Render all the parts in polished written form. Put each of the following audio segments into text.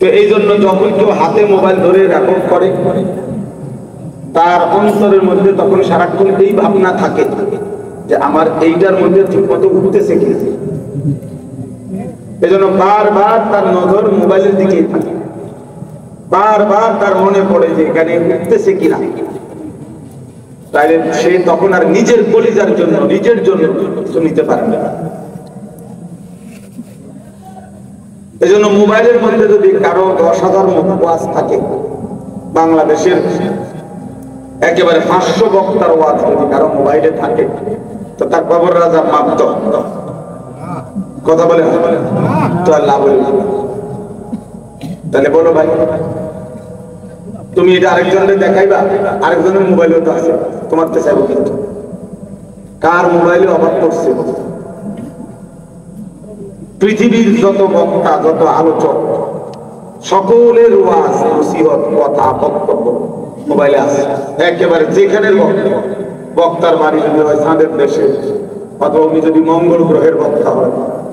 তো এই জন্য যখন কেউ হাতে মোবাইল ধরে রেকর্ড করে তার অন্তরের মধ্যে তখন সারাক্ষণ এই ভাবনা থাকে যে আমার এইটার মধ্যে ঠিকমতো উঠতেছে কিনা। এই জন্য বারবার তার নজর মোবাইলের দিকেই থাকে, বারবার তার মনে পড়ে যে এখানে উঠতেছে কিনা। তাইলে সে তখন আর নিজের কলিজার জন্য নিজের জন্য কিছু নিতে পারবে না। এই জন্য মোবাইলের মধ্যে যদি কারো 10,000 ওয়াজ থাকে, বাংলাদেশের একেবারে 500 বক্তার ওয়াজ যদি কারো মোবাইলে থাকে, তো তার কবর রাজা মাপত কথা বলে তো আর লাভ হইল। তাহলে বলো ভাই, তুমি এটা আরেকজনের দেখাইবা, আরেকজনের মোবাইলেও তো আছে, তোমার তো চাইবো কিন্তু কার মোবাইলে অভাব করছে। পৃথিবীর যত বক্তা যত আলোচক সকলের ওয়াজ নসিহত কথা বক্তব্য মোবাইলে আছে। একেবারে যেখানের বক্তার বাড়ি যদি হয় চাঁদের দেশে, অথবা উনি যদি মঙ্গল গ্রহের বক্তা হয়,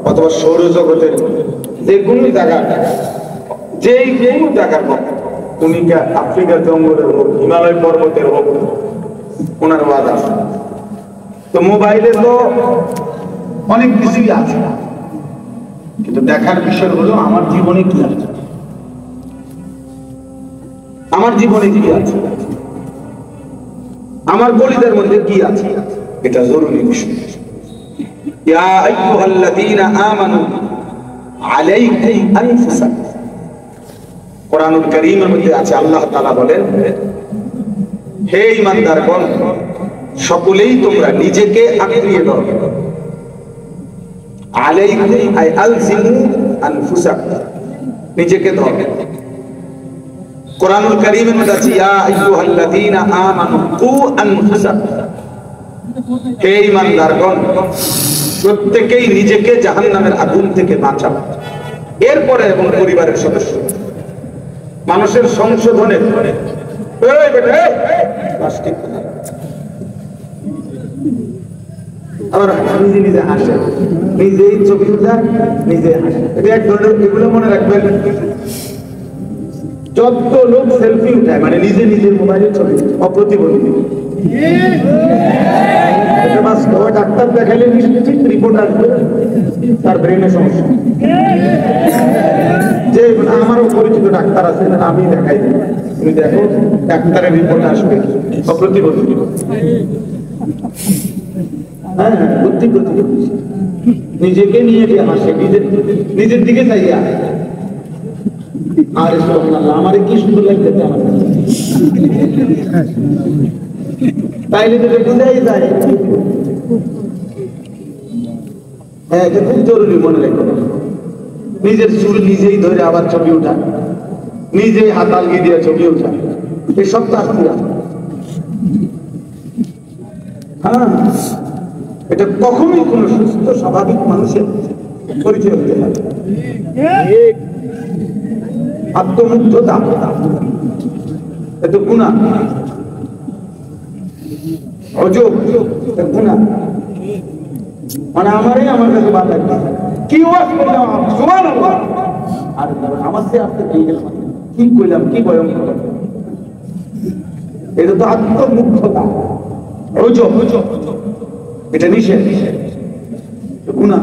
অথবা সৌরজগতের যে কোনো জায়গা, যেই কোনো জায়গার বক্তা, উনি আফ্রিকার জঙ্গলের হোক, হিমালয় পর্বতের হোক, ওনার ওয়াজ আছে। তো মোবাইলে তো অনেক কিছুই আছে, কিন্তু দেখার বিষয় হলো আমার জীবনে কি আছে, আমার জীবনে কি আছে, আমার কলিজার মধ্যে কি আছে, এটা জরুরি বিষয়। ইয়া আইয়ুহাল্লাযীনা আমানু আলাইকুম আনফুসাকুম, কোরআনুল কারীমের মধ্যে আছে, আল্লাহ তাআলা বলেন, হে ঈমানদারগণ, সকলেই তোমরা নিজেকে আঁকড়িয়ে ধরো। আলাইকুম আই আলজিমু আনফুসাকুম, নিজেকে ধরো। কোরআনুল কারীমের মধ্যে আছে, ইয়া আইয়ুহাল্লাযীনা আমানু কু আনফুসাকুম, হে ঈমানদারগণ, প্রত্যেকেই নিজেকে জাহান্নামের আগুন থেকে বাঁচাও। এরপরে এবং পরিবারের সদস্য মানুষের সংশোধনের আবার নিজে নিজে হাসে, নিজেই ছবি উঠায়, নিজে হাসে। এটা এক ধরনের, এগুলো মনে রাখবেন, যত লোক সেলফি উঠায় মানে নিজে নিজের মোবাইলে ছবি, অপ্রতিবন্ধী। ডাক্তার দেখাইলে নিশ্চিত রিপোর্ট আসবে তার ব্রেনের সমস্যা। যে আমারও পরিচিত ডাক্তার আছে, আমি দেখাই দিই, তুমি দেখো ডাক্তারের রিপোর্ট আসবে অপ্রতিবন্ধী। হ্যাঁ, বুদ্ধি প্রতিবন্ধী, নিজেকে নিয়ে হাসে, নিজের দিকে চাইয়া। আর আমার কি সুন্দর লাগছে আমার, তাইলে তো বুঝাই যায়। হ্যাঁ, এটা খুব জরুরি মনে রাখো। নিজের চুল নিজেই ধরে আবার ছবি উঠা, নিজেই হাত আলগি দিয়ে ছবি উঠা, এসব তো আসতে। হ্যাঁ, এটা কখনোই কোন সুস্থ স্বাভাবিক মানুষের পরিচয় হতে পারে। আত্মমুগ্ধতা এটা গুনাহ, অযোগ গুনাহ। মানে আমারই আমার কাছে ভালো লাগবে কি ওয়াজ করলাম, সুবহানাল্লাহ, আর আমার সে আপনি পেয়ে গেলাম, কি কইলাম, কি ভয়ঙ্কর। এটা তো আত্মমুগ্ধতা, অযোগ, এটা নিষেধ, গুনাহ।